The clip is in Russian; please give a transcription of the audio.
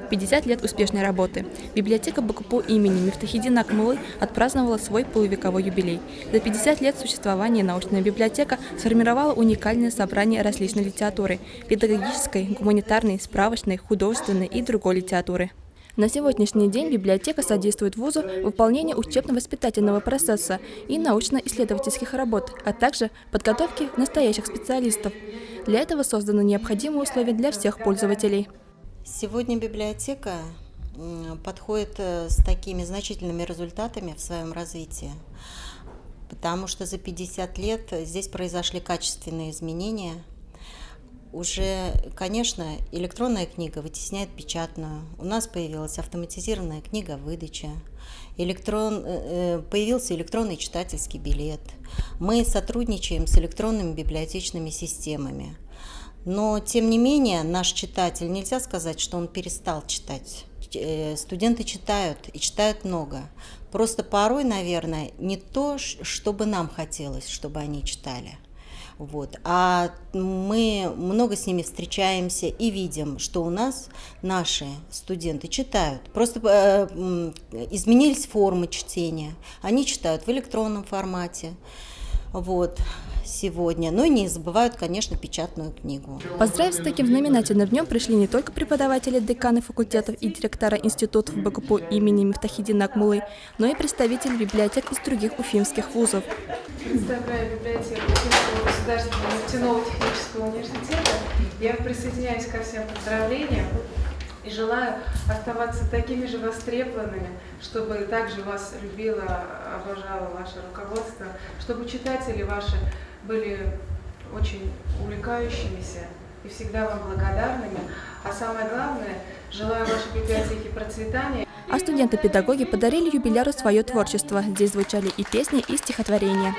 50 лет успешной работы. Библиотека БКПУ имени Мифтахиддина Акмуллы отпраздновала свой полувековой юбилей. За 50 лет существования научная библиотека сформировала уникальное собрание различной литературы – педагогической, гуманитарной, справочной, художественной и другой литературы. На сегодняшний день библиотека содействует вузу в выполнении учебно-воспитательного процесса и научно-исследовательских работ, а также подготовке настоящих специалистов. Для этого созданы необходимые условия для всех пользователей. Сегодня библиотека подходит с такими значительными результатами в своем развитии, потому что за 50 лет здесь произошли качественные изменения. Уже, конечно, электронная книга вытесняет печатную. У нас появилась автоматизированная книговыдача, появился электронный читательский билет. Мы сотрудничаем с электронными библиотечными системами. Но, тем не менее, наш читатель, нельзя сказать, что он перестал читать. Студенты читают, и читают много. Просто порой, наверное, не то, что бы нам хотелось, чтобы они читали. А мы много с ними встречаемся и видим, что у нас наши студенты читают. Просто изменились формы чтения. Они читают в электронном формате. Сегодня, но и не забывают, конечно, печатную книгу. Поздравить с таким знаменательным днем пришли не только преподаватели, деканы факультетов и директора институтов БКПУ имени Мифтахиддина Акмуллы, но и представители библиотек из других уфимских вузов. Представляю библиотеку Уфимского государственного нефтяного технического университета. Я присоединяюсь ко всем поздравлениям и желаю оставаться такими же востребованными, чтобы также вас любило, обожало ваше руководство, чтобы читатели ваши были очень увлекающимися и всегда вам благодарными. А самое главное, желаю вашей библиотеке процветания. А студенты-педагоги подарили юбиляру свое творчество. Здесь звучали и песни, и стихотворения.